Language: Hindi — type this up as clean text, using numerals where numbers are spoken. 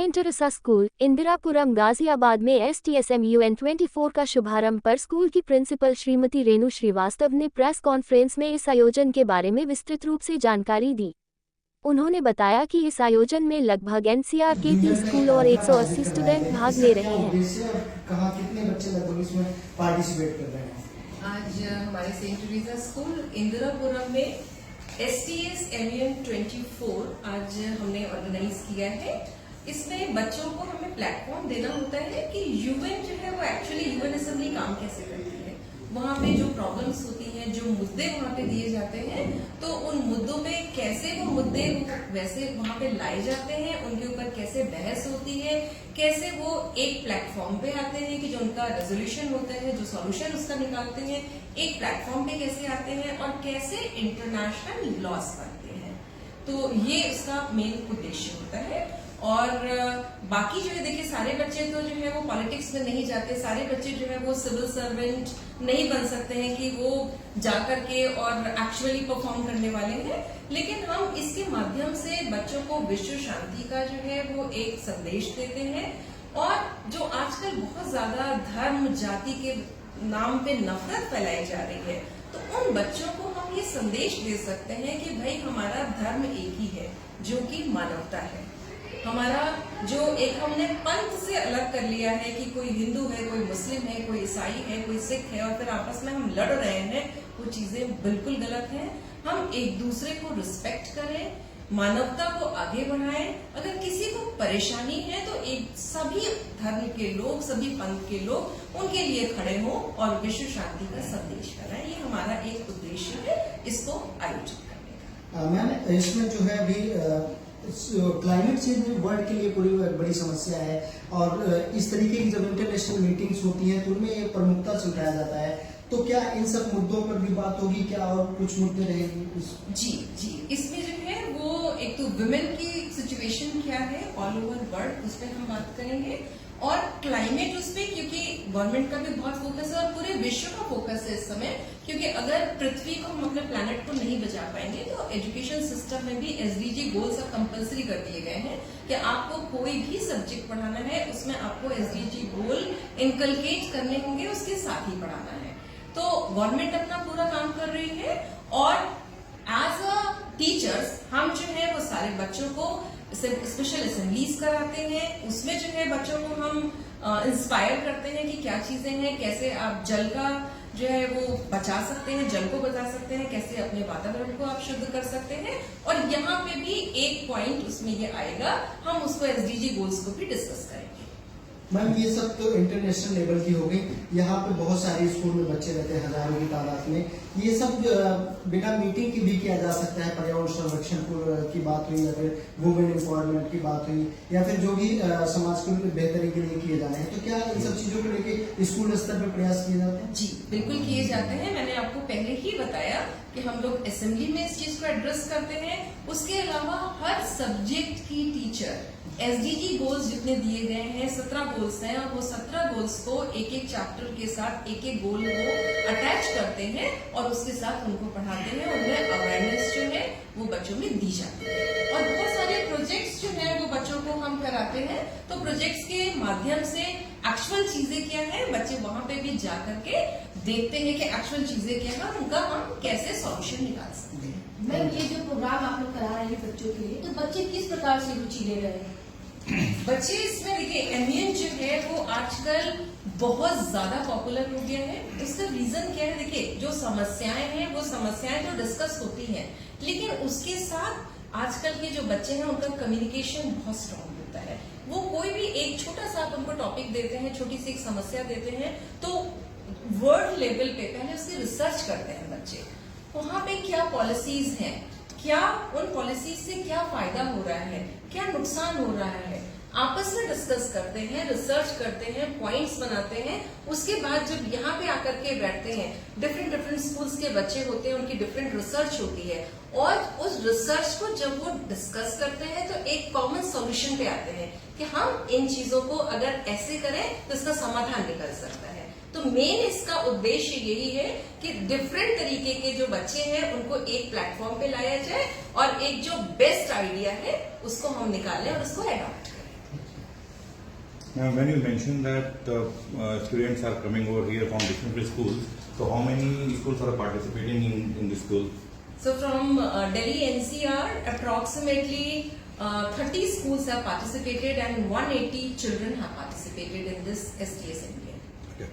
Saint Teresa school Indirapuram Ghaziabad में STSMUN24 का शुभारंभ पर स्कूल की प्रिंसिपल श्रीमती रेणु श्रीवास्तव ने प्रेस कॉन्फ्रेंस में इस आयोजन के बारे में विस्तृत रूप से जानकारी दी। उन्होंने बताया कि इस आयोजन में लगभग NCR के 30 स्कूल और 180 स्टूडेंट भाग ले रहे हैं। कहाँ कितने बच्चे लगभग इसमें पार्टिसिपेट कर रहे हैं? आज हमारे सेंट टेरेसा स्कूल इंदिरापुरम में STSMUN24 आज हमने ऑर्गेनाइज किया है। इसमें बच्चों को हमें प्लेटफॉर्म देना होता है कि यूएन जो है वो एक्चुअली यूएन असेंबली काम कैसे करती है, वहाँ पे जो प्रॉब्लम्स होती हैं, जो मुद्दे वहाँ पे दिए जाते हैं, तो उन मुद्दों पे कैसे वो मुद्दे वैसे वहाँ पे लाए जाते हैं, उनके ऊपर कैसे बहस होती है, कैसे वो एक प्लेटफॉर्म पे आते हैं कि जो उनका रेजोल्यूशन होता है, जो सॉल्यूशन उसका निकालते हैं, एक प्लेटफॉर्म पे कैसे आते हैं और कैसे इंटरनेशनल लॉस बनते हैं। तो ये उसका मेन उद्देश्य होता है। और बाकी जो है देखिए, सारे बच्चे तो जो है वो पॉलिटिक्स में नहीं जाते, सारे बच्चे जो है वो सिविल सर्वेंट नहीं बन सकते हैं कि वो जाकर के और एक्चुअली परफॉर्म करने वाले हैं, लेकिन हम इसके माध्यम से बच्चों को विश्व शांति का जो है वो एक संदेश देते हैं। और जो आजकल बहुत ज्यादा धर्म जाति के नाम पे नफरत फैलाई जा रही है, तो उन बच्चों को हम ये संदेश दे सकते हैं कि भाई हमारा धर्म एक ही है, जो कि मानवता है। हमारा जो एक हमने पंथ से अलग कर लिया है कि कोई हिंदू है, कोई मुस्लिम है, कोई ईसाई है, कोई सिख है, और फिर आपस में हम लड़ रहे हैं, वो चीजें बिल्कुल गलत हैं। हम एक दूसरे को रिस्पेक्ट करें, मानवता को आगे बढ़ाएं। अगर किसी को परेशानी है तो एक सभी धर्म के लोग, सभी पंथ के लोग उनके लिए खड़े हों और विश्व शांति का संदेश कराएं। ये हमारा एक उद्देश्य है इसको आयोजित करने का। मैम, इसमें जो है अभी क्लाइमेट चेंज वर्ल्ड के लिए पूरी बड़ी समस्या है, और इस तरीके की जब इंटरनेशनल मीटिंग्स होती हैं तो उनमें ये प्रमुखता से उठाया जाता है, तो क्या इन सब मुद्दों पर भी बात होगी क्या, और कुछ मुद्दे रहेंगे? जी, इसमें जो है वो एक तो वुमेन की सिचुएशन क्या है ऑल ओवर वर्ल्ड, उस पर हम बात करेंगे, और क्लाइमेट उस पर, क्योंकि गवर्नमेंट का भी बहुत फोकस है और पूरे विश्व का फोकस है इस समय, क्योंकि अगर पृथ्वी को हम अपने प्लैनेट को नहीं बचा पाएंगे तो एजुकेशन सिस्टम में भी SDG गोल्स अब कंपलसरी कर दिए गए हैं कि आपको कोई भी सब्जेक्ट पढ़ाना है उसमें आपको SDG गोल इनकलकेट करने होंगे, उसके साथ ही पढ़ाना है। तो गवर्नमेंट अपना पूरा काम कर रही है, और एज अ टीचर्स हम जो है वो सारे बच्चों को स्पेशल असेंबलीज कराते हैं, उसमें जो है बच्चों को हम इंस्पायर करते हैं कि क्या चीजें हैं, कैसे आप जल का जो है वो बचा सकते हैं, जल को बचा सकते हैं, कैसे अपने वातावरण को आप शुद्ध कर सकते हैं। और यहाँ पे भी एक पॉइंट उसमें ये आएगा, हम उसको SDG गोल्स को भी डिस्कस करेंगे। मैम, ये सब तो इंटरनेशनल लेवल की हो गई, यहाँ पे बहुत सारे स्कूल में बच्चे रहते हैं हजारों की तादाद में, ये सब बिना मीटिंग के भी किया जा सकता है। पर्यावरण संरक्षण की बात हुई, या फिर वुमेन एम्पावरमेंट की बात हुई, या फिर जो भी समाज के बेहतरी के लिए किए जाने हैं, तो क्या इन सब चीजों को लेके स्कूल स्तर पर प्रयास किए जाते हैं? जी बिल्कुल किए जाते हैं। मैंने आपको पहले ही बताया कि हम लोग असेंबली में इस चीज को एड्रेस करते हैं। उसके अलावा हर सब्जेक्ट की टीचर SDG गोल्स जितने दिए गए हैं, 17 गोल्स हैं, और वो 17 गोल्स को एक एक चैप्टर के साथ एक एक गोल को अटैच करते हैं और उसके साथ उनको पढ़ाते हैं, उन्हें अवेयरनेस जो है वो बच्चों में दी जाती है। और बहुत सारे प्रोजेक्ट्स जो है वो बच्चों को हम कराते हैं, तो प्रोजेक्ट्स के माध्यम से एक्चुअल चीजें क्या है, बच्चे वहां पे भी जा करके देखते हैं कि एक्चुअल चीजें क्या है, उनका हम कैसे सॉल्यूशन निकाल सकते हैं। मैम, ये जो प्रोग्राम आप लोग करा रहे हैं बच्चों के लिए, तो बच्चे किस प्रकार से रुचि ले रहे हैं? बच्चे इसमें देखिए, एमईएन जो है वो आजकल बहुत ज्यादा पॉपुलर हो गया है। उसका रीजन क्या है? देखिए, जो समस्याएं हैं वो समस्याएं तो डिस्कस होती हैं, लेकिन उसके साथ आजकल के जो बच्चे हैं उनका कम्युनिकेशन बहुत स्ट्रांग होता है। वो कोई भी एक छोटा सा आप उनको टॉपिक देते हैं, छोटी सी एक समस्या देते हैं, तो वर्ल्ड लेवल पे पहले उसकी रिसर्च करते हैं बच्चे, वहां पे क्या पॉलिसीज हैं, क्या उन पॉलिसीज से क्या फायदा हो रहा है, क्या नुकसान हो रहा है, आपस में डिस्कस करते हैं, रिसर्च करते हैं, पॉइंट्स बनाते हैं। उसके बाद जब यहाँ पे आकर के बैठते हैं, डिफरेंट स्कूल्स के बच्चे होते हैं, उनकी डिफरेंट रिसर्च होती है, और उस रिसर्च को जब वो डिस्कस करते हैं तो एक कॉमन सॉल्यूशन पे आते हैं कि हम इन चीजों को अगर ऐसे करें तो इसका समाधान निकल सकता है। तो मेन इसका उद्देश्य यही है कि डिफरेंट तरीके के जो बच्चे हैं उनको एक प्लेटफॉर्म पे लाया जाए, और एक जो बेस्ट आइडिया है उसको हम निकालें और उसको एडॉप्ट करें। Now, when you mentioned that students are coming over here from different schools, so how many schools are participating in this school? So from Delhi NCR, approximately 30 schools have participated and 180 children have participated in this STS MBA. Okay.